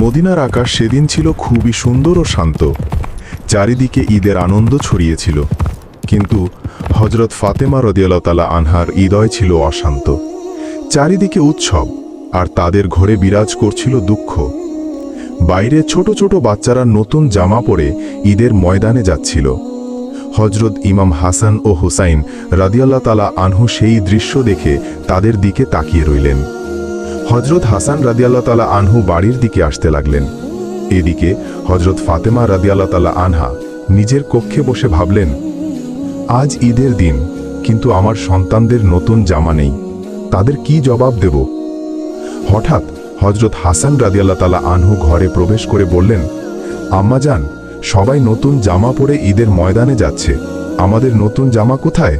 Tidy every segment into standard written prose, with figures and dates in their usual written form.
মদিনার আকাশ সেদিন ছিল খুবই সুন্দর ও শান্ত। চারিদিকে ঈদের আনন্দ ছড়িয়েছিল, কিন্তু হজরত ফাতেমা রাদিয়াল্লাহু তাআলা আনহার হৃদয় ছিল অশান্ত। চারিদিকে উৎসব, আর তাদের ঘরে বিরাজ করছিল দুঃখ। বাইরে ছোট ছোট বাচ্চারা নতুন জামা পরে ঈদের ময়দানে যাচ্ছিল। হজরত ইমাম হাসান ও হুসাইন রাদিয়াল্লাহু তাআলা আনহু সেই দৃশ্য দেখে তাদের দিকে তাকিয়ে রইলেন। হজরত হাসান রাদিয়াল্লাহু তাআলা আনহু বাড়ির দিকে আসতে লাগলেন। এদিকে হজরত ফাতেমা রাদিয়াল্লাহু তাআলা আনহা নিজের কক্ষে বসে ভাবলেন, আজ ঈদের দিন, কিন্তু আমার সন্তানদের নতুন জামা নেই, তাদের কি জবাব দেব? হঠাৎ হজরত হাসান রাদিয়াল্লাহু তাআলা আনহু ঘরে প্রবেশ করে বললেন, আম্মাজান, সবাই নতুন জামা পরে ঈদের ময়দানে যাচ্ছে, আমাদের নতুন জামা কোথায়?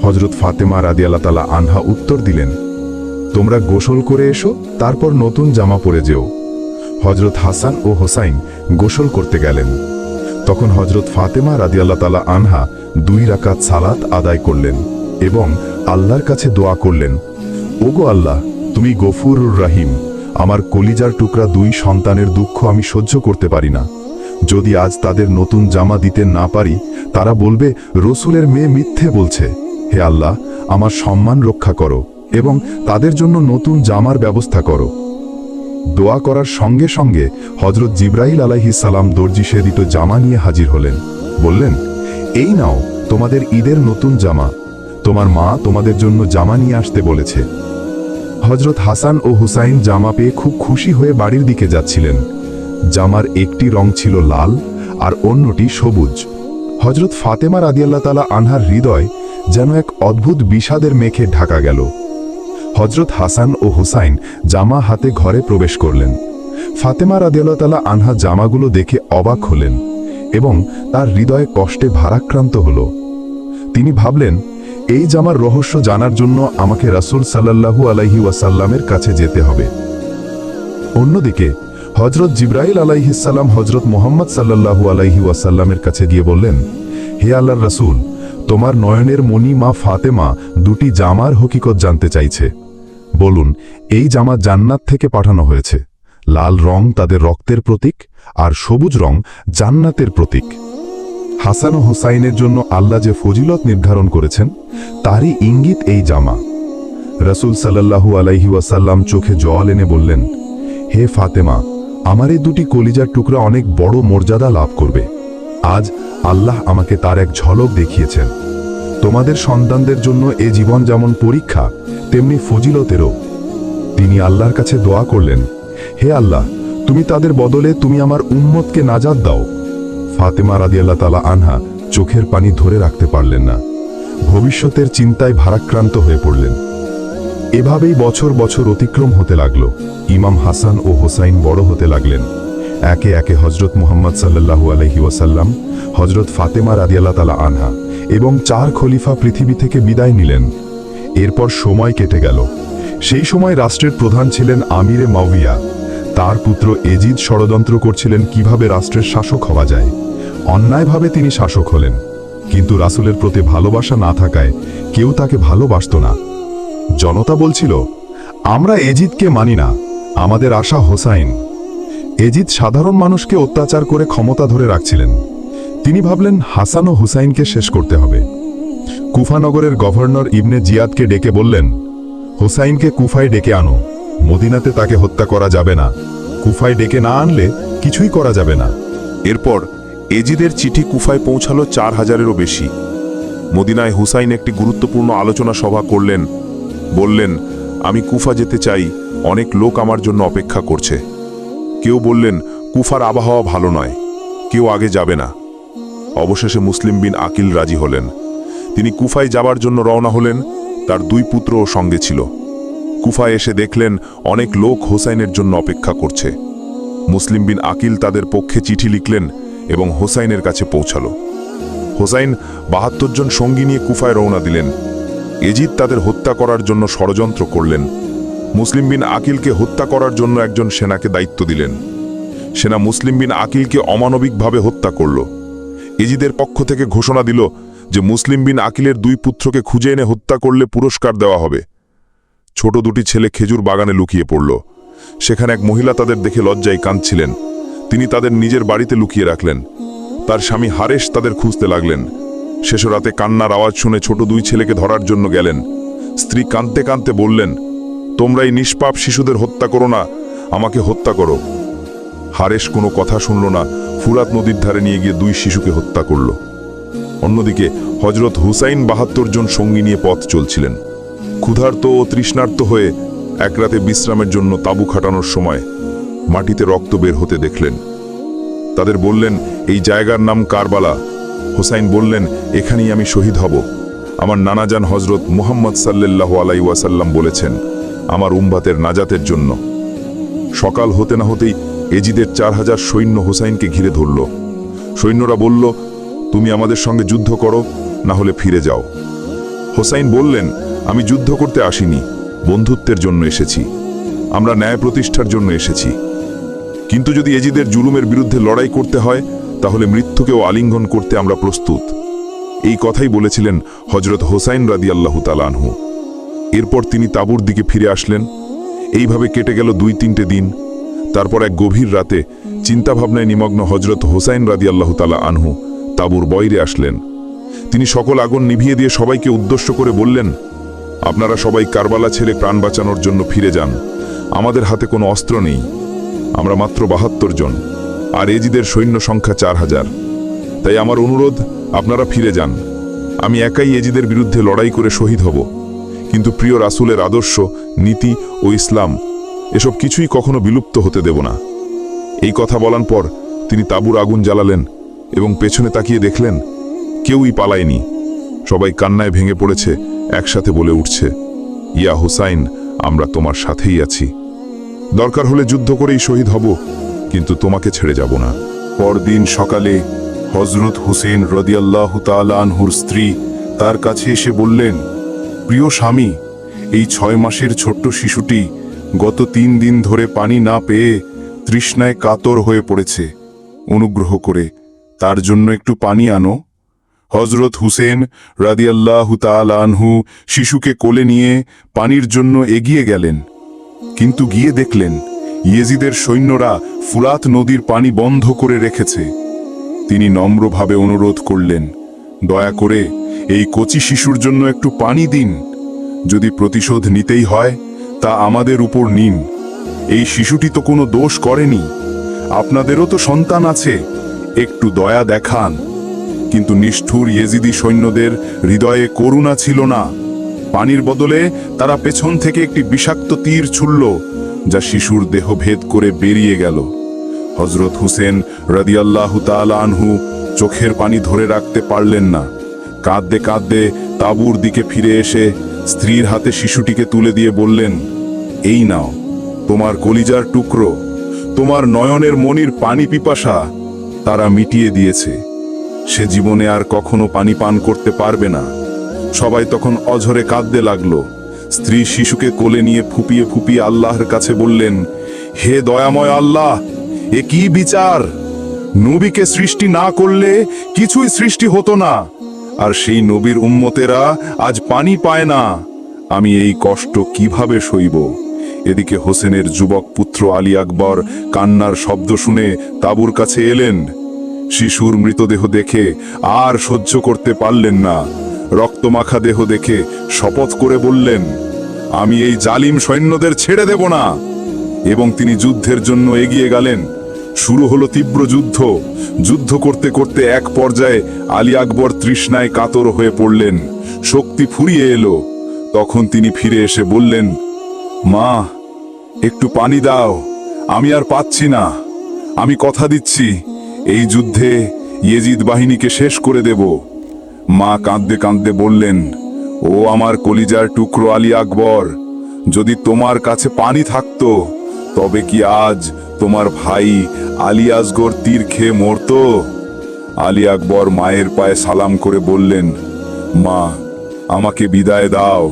হজরত ফাতেমা রাদিয়াল্লাহু তাআলা আনহা উত্তর দিলেন, তোমরা গোসল করে এসো, তারপর নতুন জামা পরে যেও। হজরত হাসান ও হোসাইন গোসল করতে গেলেন। তখন হজরত ফাতেমা রাদিয়াল্লাহু তাআলা আনহা 2 রাকাত সালাত আদায় করলেন এবং আল্লাহর কাছে দোয়া করলেন, ওগো আল্লাহ, তুমি গফুরুর রহিম, আমার কলিজার টুকরা 2 সন্তানের দুঃখ আমি সহ্য করতে পারি না। যদি আজ তাদের নতুন জামা দিতে না পারি, তারা বলবে রসুলের মেয়ে মিথ্যে বলছে। হে আল্লাহ, আমার সম্মান রক্ষা করো এবং তাদের জন্য নতুন জামার ব্যবস্থা করো। দোয়া করার সঙ্গে সঙ্গে হজরত জিবরাইল আলাইহিস সালাম দর্জি সেদিত জামা নিয়ে হাজির হলেন। বললেন, এই নাও তোমাদের ঈদের নতুন জামা, তোমার মা তোমাদের জন্য জামা নিয়ে আসতে বলেছে। হজরত হাসান ও হুসাইন জামা পেয়ে খুব খুশি হয়ে বাড়ির দিকে যাচ্ছিলেন। জামার একটি রং ছিল লাল আর অন্যটি সবুজ। হজরত ফাতেমা রাদিয়াল্লাহু তাআলা আনহার হৃদয় যেন এক অদ্ভুত বিষাদের মেঘে ঢাকা গেল। হজরত হাসান ও হুসাইন জামা হাতে ঘরে প্রবেশ করলেন। ফাতেমা রাদিয়াল্লাহু তাআলা আনহা জামাগুলো দেখে অবাক হলেন এবং তার হৃদয়ে কষ্টে ভারাক্রান্ত হল। তিনি ভাবলেন, এই জামার রহস্য জানার জন্য আমাকে রাসূল সাল্লাল্লাহু আলাইহি ওয়াসাল্লামের কাছে যেতে হবে। অন্যদিকে হজরত জিবরাইল আলাইহিস সালাম হজরত মুহাম্মদ সাল্লাল্লাহু আলাইহি ওয়াসাল্লামের কাছে গিয়ে বললেন, হে আল্লাহর রাসূল, তোমার নয়নের মণি মা ফাতেমা 2টি জামার হকিকত জানতে চাইছে। বলুন, এই জামা জান্নাত থেকে পাঠানো হয়েছে। লাল রং তাদের রক্তের প্রতীক, আর সবুজ রং জান্নাতের প্রতীক। হাসান ও হুসাইনের জন্য আল্লাহ যে ফজিলত নির্ধারণ করেছেন, তারই ইঙ্গিত এই জামা। রাসূল সাল্লাল্লাহু আলাইহি ওয়াসাল্লাম চোখে জল এনে বললেন, হে ফাতেমা, আমার এই 2টি কলিজার টুকরা অনেক বড় মর্যাদা লাভ করবে। আজ আল্লাহ আমাকে তার এক ঝলক দেখিয়েছেন। তোমাদের সন্তানদের জন্য এ জীবন যেমন পরীক্ষা, তেমনি ফজিলতেরও। তিনি আল্লাহর কাছে দোয়া করলেন, হে আল্লাহ, তুমি তাদের বদলে তুমি আমার উম্মতকে নাজাত দাও। ফাতেমা রাদিয়াল্লাহু তাআলা আনহা চোখের পানি ধরে রাখতে পারলেন না। ভবিষ্যতের চিন্তায় ভারাক্রান্ত হয়ে পড়লেন। এভাবেই বছর বছর অতিক্রম হতে লাগল। ইমাম হাসান ও হোসাইন বড় হতে লাগলেন। একে একে হজরত মুহাম্মদ সাল্লাল্লাহু আলাইহি ওয়াসাল্লাম, হজরত ফাতেমা রাদিয়াল্লাহু তাআলা আনহা এবং 4 খলিফা পৃথিবী থেকে বিদায় নিলেন। এরপর সময় কেটে গেল। সেই সময় রাষ্ট্রের প্রধান ছিলেন আমিরে মাউইয়া। তার পুত্র এজিদ ষড়যন্ত্র করছিলেন কিভাবে রাষ্ট্রের শাসক হওয়া যায়। অন্যায়ভাবে তিনি শাসক হলেন, কিন্তু রাসূলের প্রতি ভালোবাসা না থাকায় কেউ তাকে ভালোবাসত না। জনতা বলছিল, আমরা এজিদকে মানি না, আমাদের আশা হোসাইন। এজিদ সাধারণ মানুষকে অত্যাচার করে ক্ষমতা ধরে রাখছিলেন। তিনি ভাবলেন, হাসান ও হুসাইনকে শেষ করতে হবে। কুফানগরের গভর্নর ইবনে জিয়াদকে ডেকে বললেন, হোসাইনকে কুফায় ডেকে আনো, মদিনাতে তাকে হত্যা করা যাবে না। কুফায় ডেকে না আনলে কিছুই করা যাবে না। এরপর এজিদের চিঠি কুফায় পৌঁছালো 4000-এরও বেশি। মদিনায় হুসাইন একটি গুরুত্বপূর্ণ আলোচনা সভা করলেন। বললেন, আমি কুফা যেতে চাই, অনেক লোক আমার জন্য অপেক্ষা করছে। কেউ বললেন, কুফার আবহাওয়া ভালো নয়, কেউ আগে যাবে না। অবশেষে মুসলিম বিন আকিল রাজি হলেন। তিনি কুফায় যাবার জন্য রওনা হলেন। তার 2 পুত্রও সঙ্গে ছিল। কুফায় এসে দেখলেন অনেক লোক হোসাইনের জন্য অপেক্ষা করছে। মুসলিম বিন আকিল তাদের পক্ষে চিঠি লিখলেন এবং হোসাইনের কাছে পৌঁছালো। হোসাইন 72 জন সঙ্গী নিয়ে কুফায় রওনা দিলেন। এজিদ তাদের হত্যা করার জন্য ষড়যন্ত্র করলেন। মুসলিম বিন আকিলকে হত্যা করার জন্য একজন সেনাকে দায়িত্ব দিলেন। সেনা মুসলিম বিন আকিলকে অমানবিকভাবে হত্যা করল। এজিদের পক্ষ থেকে ঘোষণা দিল যে মুসলিম বিন আকিলের 2 পুত্রকে খুঁজে এনে হত্যা করলে পুরস্কার দেওয়া হবে। ছোট 2টি ছেলে খেজুর বাগানে লুকিয়ে পড়ল। সেখানে এক মহিলা তাদের দেখে লজ্জায় কাঁদছিলেন। তিনি তাদের নিজের বাড়িতে লুকিয়ে রাখলেন। তার স্বামী হারেশ তাদের খুঁজতে লাগলেন। শেষ রাতে কান্নার আওয়াজ শুনে ছোট 2 ছেলেকে ধরার জন্য গেলেন। স্ত্রী কাঁদতে কাঁদতে বললেন, তোমরা এই নিষ্পাপ শিশুদের হত্যা করো না, আমাকে হত্যা করো। হারেশ কোনো কথা শুনল না, ফুরাত নদীর ধারে নিয়ে গিয়ে 2 শিশুকে হত্যা করল। অন্যদিকে হযরত হুসাইন 72 জন সঙ্গী নিয়ে পথ চলছিলেন। ক্ষুধার্ত ও তৃষ্ণার্ত হয়ে এক রাতে বিশ্রামের জন্য তাঁবু খাটানোর সময় মাটিতে রক্ত বের হতে দেখলেন। তাদের বললেন, এই জায়গার নাম কারবালা। হুসাইন বললেন, এখানেই আমি শহীদ হব। আমার নানাজান হযরত মুহাম্মদ সাল্লাল্লাহু আলাইহি ওয়াসাল্লাম বলেছেন, আমার উম্মতের নাজাতের জন্য। সকাল হতে না হতেই এজিদের 4000 সৈন্য হুসাইনকে ঘিরে ধরল। সৈন্যরা বলল, তুমি আমাদের সঙ্গে যুদ্ধ করো, না হলে ফিরে যাও। হুসাইন বললেন, আমি যুদ্ধ করতে আসিনি, বন্ধুত্বের জন্য এসেছি। আমরা ন্যায় প্রতিষ্ঠার জন্য এসেছি। কিন্তু যদি এজিদের জুলুমের বিরুদ্ধে লড়াই করতে হয়, তাহলে মৃত্যুকেও আলিঙ্গন করতে আমরা প্রস্তুত। এই কথাই বলেছিলেন হযরত হুসাইন রাদিয়াল্লাহু তাআলা আনহু। এরপর তিনি তাঁবুর দিকে ফিরে আসলেন। এইভাবে কেটে গেল 2-3টে দিন। তারপর এক গভীর রাতে চিন্তাভাবনায় নিমগ্ন হযরত হুসাইন রাদিয়াল্লাহু তাআলা আনহু তাঁবুর বাইরে আসলেন। তিনি সকল আগুন নিভিয়ে দিয়ে সবাইকে উদ্দেশ্য করে বললেন, আপনারা সবাই কারবালা ছেড়ে প্রাণ বাঁচানোর জন্য ফিরে যান। আমাদের হাতে কোনো অস্ত্র নেই, আমরা মাত্র 72 জন, আর এজিদের সৈন্য সংখ্যা 4000। তাই আমার অনুরোধ, আপনারা ফিরে যান। আমি একাই এজিদের বিরুদ্ধে লড়াই করে শহীদ হব, কিন্তু প্রিয় রাসূলের আদর্শ, নীতি ও ইসলাম এসব কিছুই কখনো বিলুপ্ত হতে দেব না। এই কথা বলার পর তিনি তাঁবুর আগুন জ্বালালেন এবং পেছনে তাকিয়ে দেখলেন কেউই পালায়নি। সবাই কান্নায় ভেঙে পড়েছে, একসাথে বলে উঠছে, ইয়া হুসাইন, আমরা তোমার সাথেই আছি। দরকার হলে যুদ্ধ করেই শহীদ হব, কিন্তু তোমাকে ছেড়ে যাব না। পরদিন সকালে হযরত হুসেন রাদিয়াল্লাহু তাআলা আনহুর স্ত্রী তার কাছে এসে বললেন, প্রিয় স্বামী, এই 6 মাসের ছোট্ট শিশুটি গত 3 দিন ধরে পানি না পেয়ে তৃষ্ণায় কাতর হয়ে পড়েছে। অনুগ্রহ করে তার জন্য একটু পানি আনো। হযরত হুসেন রাদিয়াল্লাহু তাআলা আনহু শিশুকে কোলে নিয়ে পানির জন্য এগিয়ে গেলেন। কিন্তু গিয়ে দেখলেন ইয়েজিদের সৈন্যরা ফুরাত নদীর পানি বন্ধ করে রেখেছে। তিনি নম্রভাবে অনুরোধ করলেন, দয়া করে এই কচি শিশুর জন্য একটু পানি দিন। যদি প্রতিশোধ নিতেই হয়, তা আমাদের উপর নিন। এই শিশুটি তো কোনো দোষ করেনি, আপনাদেরও তো সন্তান আছে, একটু দয়া দেখান। কিন্তু নিষ্ঠুর ইয়েজিদি সৈন্যদের হৃদয়ে করুণা ছিল না। পানির বদলে তারা পেছন থেকে একটি বিষাক্ত তীর ছুড়ল, যা শিশুর দেহ ভেদ করে বেরিয়ে গেল। হযরত হুসেন রাদিয়াল্লাহু তাআলা আনহু চোখের পানি ধরে রাখতে পারলেন না। কাঁদতে কাঁদতে তাঁবুর দিকে ফিরে এসে স্ত্রীর হাতে শিশুটিকে তুলে দিয়ে বললেন, এই নাও তোমার কলিজার টুকরো, তোমার নয়নের মনির পানি পিপাসা তারা মিটিয়ে দিয়েছে। সে জীবনে আর কখনো পানি পান করতে পারবে না। সবাই তখন অঝরে কাঁদতে লাগলো। স্ত্রী শিশুকে কোলে নিয়ে ফুপিয়ে ফুপিয়ে আল্লাহর কাছে বললেন, হে দয়াময় আল্লাহ, এ কি বিচার! নবীকে সৃষ্টি না করলে কিছুই সৃষ্টি হতো না, আর সেই নবীর উম্মতেরা আজ পানি পায় না। আমি এই কষ্ট কিভাবে সইব? এদিকে হোসেনের যুবক পুত্র আলী আকবর কান্নার শব্দ শুনে তাঁবুর কাছে এলেন। শিশুর মৃতদেহ দেখে আর সহ্য করতে পারলেন না। রক্তমাখা দেহ দেখে শপথ করে বললেন, আমি এই জালিম সৈন্যদের ছেড়ে দেব না। এবং তিনি যুদ্ধের জন্য এগিয়ে গেলেন। শুরু হলো তীব্র যুদ্ধ। যুদ্ধ করতে করতে এক পর্যায়ে আলী আকবর তৃষ্ণায় কাতর হয়ে পড়লেন। শক্তি ফুরিয়ে এলো। তখন তিনি ফিরে এসে বললেন, মা, একটু পানি দাও, আমি আর পাচ্ছি না। আমি কথা দিচ্ছি, এই যুদ্ধে ইয়েজিদ বাহিনীকে শেষ করে দেব। মা কাঁদতে কাঁদতে বললেন, ও আমার কলিজার টুকরো আলী আকবর, যদি তোমার কাছে পানি থাকতো, তবে কি আজ তোমার ভাই আলী আসগর তীর খেয়ে মরতো? আলী আকবর মায়ের পায়ে সালাম করে বললেন, মা, আমাকে বিদায় দাও,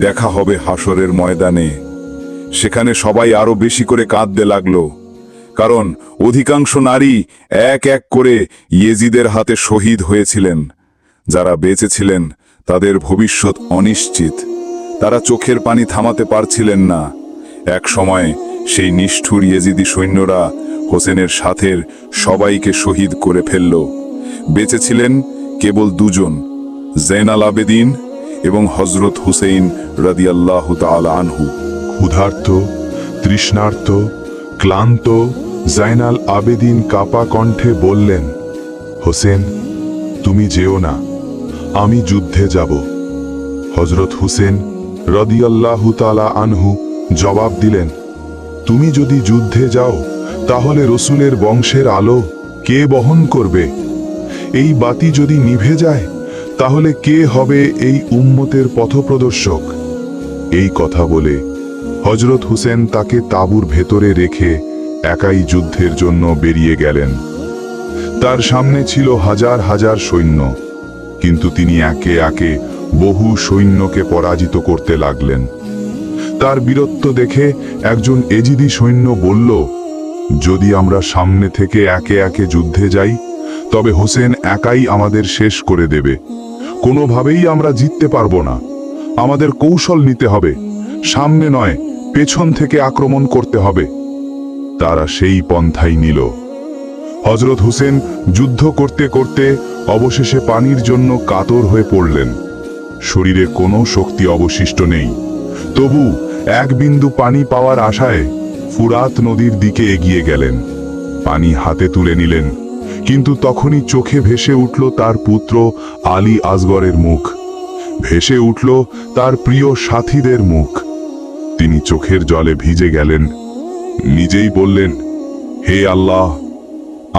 দেখা হবে হাসরের ময়দানে। সেখানে সবাই আরো বেশি করে কাঁদতে লাগলো, কারণ অধিকাংশ নারী এক এক করে ইয়েজিদের হাতে শহীদ হয়েছিলেন। যারা বেঁচে ছিলেন তাদের ভবিষ্যৎ অনিশ্চিত। তারা চোখের পানি থামাতে পারছিলেন না। এক সময় সেই নিষ্ঠুর ইয়েজিদি সৈন্যরা হোসেনের সাথের সবাইকে শহীদ করে ফেলল। বেঁচে ছিলেন কেবল দুজন, জেনাল আবেদিন এবং হজরত হুসেইন রাদিয়াল্লাহু তাআলা আনহু। ক্ষুধার্ত, তৃষ্ণার্ত, ক্লান্ত জাইনাল আবেদিন কাপা কণ্ঠে বললেন, হোসেন, তুমি যেও না, আমি যুদ্ধে যাব। হজরত হুসেন রাদিয়াল্লাহু তাআলা আনহু জবাব দিলেন, তুমি যদি যুদ্ধে যাও তাহলে রসুলের বংশের আলো কে বহন করবে? এই বাতি যদি নিভে যায় তাহলে কে হবে এই উম্মতের পথপ্রদর্শক? এই কথা বলে হজরত হুসেন তাকে তাঁবুর ভেতরে রেখে একাই যুদ্ধের জন্য বেরিয়ে গেলেন। তার সামনে ছিল হাজার হাজার সৈন্য, কিন্তু তিনি একে একে বহু সৈন্যকে পরাজিত করতে লাগলেন। তার বীরত্ব দেখে একজন এজিদি সৈন্য বলল, যদি আমরা সামনে থেকে একে একে যুদ্ধে যাই তবে হোসেন একাই আমাদের শেষ করে দেবে। কোনোভাবেই আমরা জিততে পারবো না। আমাদের কৌশল নিতে হবে, সামনে নয় পেছন থেকে আক্রমণ করতে হবে। তারা সেই পন্থাই নিল। হজরত হুসেন যুদ্ধ করতে করতে অবশেষে পানির জন্য কাতর হয়ে পড়লেন। শরীরে কোনো শক্তি অবশিষ্ট নেই, তবু এক বিন্দু পানি পাওয়ার আশায় ফুরাত নদীর দিকে এগিয়ে গেলেন। পানি হাতে তুলে নিলেন, কিন্তু তখনই চোখে ভেসে উঠল তার পুত্র আলী আসগরের মুখ, ভেসে উঠল তার প্রিয় সাথীদের মুখ। তিনি চোখের জলে ভিজে গেলেন, নিজেই বললেন, হে আল্লাহ,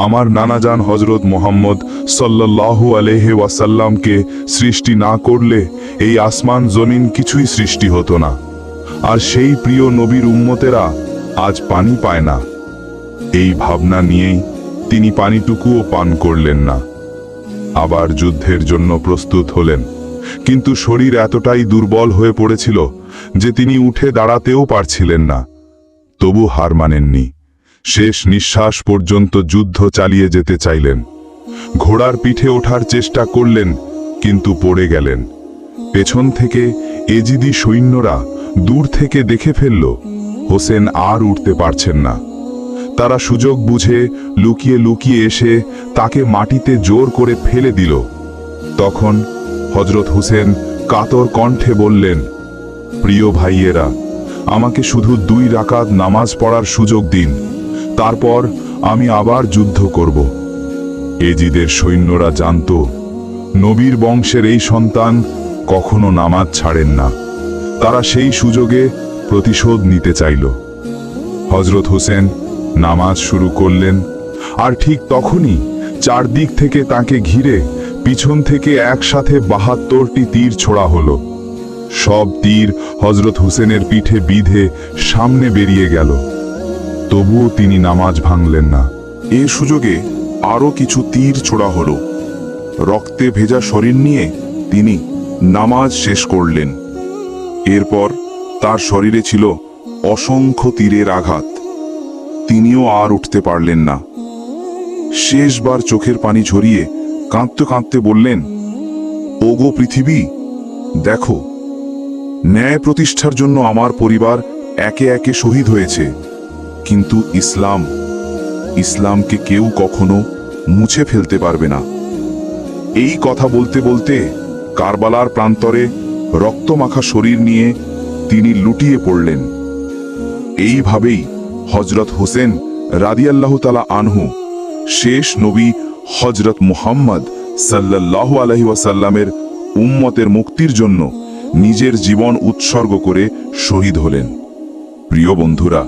আমার নানাজান হজরত মুহাম্মদ সাল্লাল্লাহু আলাইহি ওয়াসাল্লামকে সৃষ্টি না করলে এই আসমান জমিন কিছুই সৃষ্টি হতো না, আর সেই প্রিয় নবীর উম্মতেরা আজ পানি পায় না। এই ভাবনা নিয়েই তিনি পানিটুকুও পান করলেন না। আবার যুদ্ধের জন্য প্রস্তুত হলেন, কিন্তু শরীর এতটাই দুর্বল হয়ে পড়েছিল যে তিনি উঠে দাঁড়াতেও পারছিলেন না। তবু হার মানেননি। শেষ নিঃশ্বাস পর্যন্ত যুদ্ধ চালিয়ে যেতে চাইলেন। ঘোড়ার পিঠে ওঠার চেষ্টা করলেন, কিন্তু পড়ে গেলেন। পেছন থেকে এজিদি সৈন্যরা দূর থেকে দেখে ফেলল হোসেন আর উঠতে পারছেন না। তারা সুযোগ বুঝে লুকিয়ে লুকিয়ে এসে তাকে মাটিতে জোর করে ফেলে দিল। তখন হজরত হুসেন কাতর কণ্ঠে বললেন, প্রিয় ভাইয়েরা, আমাকে শুধু 2 রাকাত নামাজ পড়ার সুযোগ দিন, তারপর আমি আবার যুদ্ধ করব। এজিদের সৈন্যরা জানত নবীর বংশের এই সন্তান কখনো নামাজ ছাড়েন না। তারা সেই সুযোগে প্রতিশোধ নিতে চাইল। হজরত হোসেন নামাজ শুরু করলেন, আর ঠিক তখনই চারদিক থেকে তাকে ঘিরে পিছন থেকে একসাথে 72টি তীর ছোড়া হলো। সব তীর হজরত হুসেনের পিঠে বিঁধে সামনে বেরিয়ে গেল। তবুও তিনি নামাজ ভাঙলেন না। এ সুযোগে আরও কিছু তীর ছোড়া হলো। রক্তে ভেজা শরীর নিয়ে তিনি নামাজ শেষ করলেন। এরপর তার শরীরে ছিল অসংখ্য তীরের আঘাত। তিনিও আর উঠতে পারলেন না। শেষবার চোখের পানি ঝরিয়ে কাঁদতে কাঁদতে বললেন, ওগো পৃথিবী, দেখো, ন্যায় প্রতিষ্ঠার জন্য আমার পরিবার একে একে শহীদ হয়েছে, কিন্তু ইসলামকে কেউ কখনো মুছে ফেলতে পারবে না। এই কথা বলতে বলতে কারবালার প্রান্তরে রক্তমাখা শরীর নিয়ে তিনি লুটিয়ে পড়লেন। এইভাবেই হজরত হোসেন রাদিয়াল্লাহু তাআলা আনহু শেষ নবী হজরত মুহাম্মদ সাল্লাল্লাহু আলাইহি ওয়াসাল্লামের উম্মতের মুক্তির জন্য নিজের জীবন উৎসর্গ করে শহীদ হলেন। প্রিয় বন্ধুরা,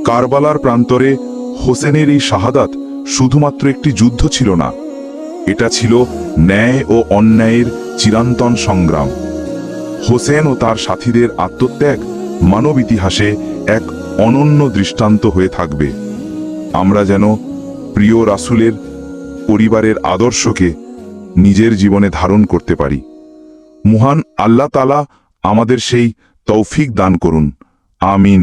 কারবালার প্রান্তরে হোসেনের এই শাহাদাত শুধুমাত্র একটি যুদ্ধ ছিল না, এটা ছিল ন্যায় ও অন্যায়ের চিরন্তন সংগ্রাম। হোসেন ও তার সাথীদের আত্মত্যাগ মানব ইতিহাসে এক অনন্য দৃষ্টান্ত হয়ে থাকবে। আমরা যেন প্রিয় রাসূলের পরিবারের আদর্শকে নিজের জীবনে ধারণ করতে পারি। মহান আল্লাহ তাআলা আমাদের সেই তৌফিক দান করুন। আমিন।